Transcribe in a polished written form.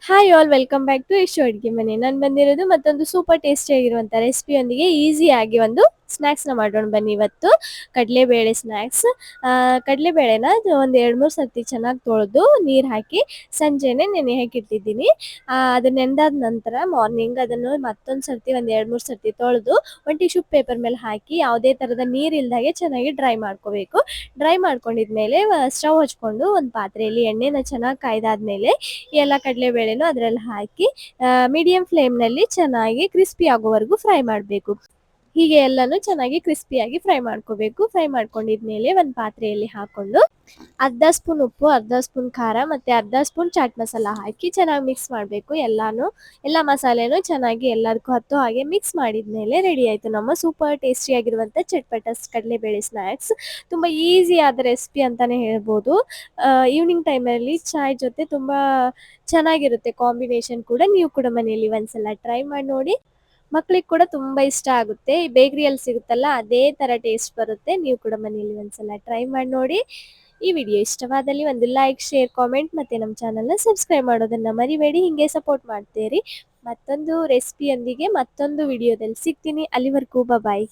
Hi all welcome back to Ishu ಅಡುಗೆ ಮನೆ. ನಾನು ಬಂದಿರೋದು ಮತ್ತೊಂದು ಸೂಪರ್ ಟೇಸ್ಟಿ ಆಗಿರುವಂಥ ರೆಸಿಪಿಯೊಂದಿಗೆ ಈಸಿಯಾಗಿ ಒಂದು ಸ್ನ್ಯಾಕ್ಸ್ನ ಮಾಡೋಣ ಬನ್ನಿ ಇವತ್ತು. ಕಡಲೆಬೇಳೆ ಸ್ನ್ಯಾಕ್ಸ್. ಕಡಲೆಬೇಳೆನ ಒಂದು 2-3 ಸರ್ತಿ ಚೆನ್ನಾಗಿ ತೊಳೆದು ನೀರು ಹಾಕಿ ಸಂಜೆನೇ ನೆನೆ ಹಾಕಿಟ್ಟಿದ್ದೀನಿ. ಅದು ನೆಂದಾದ ನಂತರ ಮಾರ್ನಿಂಗ್ ಅದನ್ನು ಮತ್ತೊಂದು ಸರ್ತಿ ಒಂದು 2-3 ಸರ್ತಿ ತೊಳೆದು ಒಂದು ಟಿಶ್ಯೂ ಪೇಪರ್ ಮೇಲೆ ಹಾಕಿ ಯಾವುದೇ ಥರದ ನೀರು ಇಲ್ದಾಗೆ ಚೆನ್ನಾಗಿ ಡ್ರೈ ಮಾಡ್ಕೋಬೇಕು. ಡ್ರೈ ಮಾಡ್ಕೊಂಡಿದ್ಮೇಲೆ ಸ್ಟವ್ ಹಚ್ಕೊಂಡು ಒಂದು ಪಾತ್ರೆಯಲ್ಲಿ ಎಣ್ಣೆನ ಚೆನ್ನಾಗಿ ಕಾಯ್ದಾದ್ಮೇಲೆ ಎಲ್ಲ ಕಡಲೆಬೇಳೆನೂ ಅದರಲ್ಲಿ ಹಾಕಿ ಮೀಡಿಯಂ ಫ್ಲೇಮ್ನಲ್ಲಿ ಚೆನ್ನಾಗಿ ಕ್ರಿಸ್ಪಿ ಆಗೋವರೆಗೂ ಫ್ರೈ ಮಾಡಬೇಕು. ಹೀಗೆ ಎಲ್ಲಾನು ಚೆನ್ನಾಗಿ ಕ್ರಿಸ್ಪಿಯಾಗಿ ಫ್ರೈ ಮಾಡ್ಕೋಬೇಕು. ಫ್ರೈ ಮಾಡ್ಕೊಂಡಿದ್ಮೇಲೆ ಒಂದು ಪಾತ್ರೆಯಲ್ಲಿ ಹಾಕೊಂಡು ಅರ್ಧ ಸ್ಪೂನ್ ಉಪ್ಪು, ಅರ್ಧ ಸ್ಪೂನ್ ಖಾರ ಮತ್ತು ಅರ್ಧ ಸ್ಪೂನ್ ಚಾಟ್ ಮಸಾಲ ಹಾಕಿ ಚೆನ್ನಾಗಿ ಮಿಕ್ಸ್ ಮಾಡಬೇಕು. ಎಲ್ಲ ಮಸಾಲೆನೂ ಚೆನ್ನಾಗಿ ಎಲ್ಲದಕ್ಕೂ ಹತ್ತೋ ಹಾಗೆ ಮಿಕ್ಸ್ ಮಾಡಿದ್ಮೇಲೆ ರೆಡಿ ಆಯಿತು ನಮ್ಮ ಸೂಪರ್ ಟೇಸ್ಟಿಯಾಗಿರುವಂಥ ಚಟ್ಪಟ ಕಡಲೆಬೇಳೆ ಸ್ನ್ಯಾಕ್ಸ್. ತುಂಬ ಈಸಿ ಆದ ರೆಸಿಪಿ ಅಂತಲೇ ಹೇಳ್ಬೋದು. ಈವ್ನಿಂಗ್ ಟೈಮಲ್ಲಿ ಚಾಯ್ ಜೊತೆ ತುಂಬ ಚೆನ್ನಾಗಿರುತ್ತೆ ಕಾಂಬಿನೇಷನ್ ಕೂಡ. ನೀವು ಕೂಡ ಮನೆಯಲ್ಲಿ ಒಂದ್ಸಲ ಟ್ರೈ ಮಾಡಿ ನೋಡಿ. ಮಕ್ಳಿಗೆ ಕೂಡ ತುಂಬ ಇಷ್ಟ ಆಗುತ್ತೆ. ಈ ಬೇಕ್ರಿಯಲ್ಲಿ ಸಿಗುತ್ತಲ್ಲ ಅದೇ ಥರ ಟೇಸ್ಟ್ ಬರುತ್ತೆ. ನೀವು ಕೂಡ ಮನೆಯಲ್ಲಿ ಒಂದ್ಸಲ ಟ್ರೈ ಮಾಡಿ ನೋಡಿ. ಈ ವಿಡಿಯೋ ಇಷ್ಟವಾದಲ್ಲಿ ಒಂದು ಲೈಕ್, ಶೇರ್, ಕಾಮೆಂಟ್ ಮತ್ತು ನಮ್ಮ ಚಾನಲ್ನ ಸಬ್ಸ್ಕ್ರೈಬ್ ಮಾಡೋದನ್ನು ಮರಿಬೇಡಿ. ಹೀಗೆ ಸಪೋರ್ಟ್ ಮಾಡ್ತೀರಿ. ಮತ್ತೊಂದು ರೆಸಿಪಿಯೊಂದಿಗೆ ಮತ್ತೊಂದು ವಿಡಿಯೋದಲ್ಲಿ ಸಿಗ್ತೀನಿ. ಅಲ್ಲಿವರೆಗೂ ಬಾಯ್.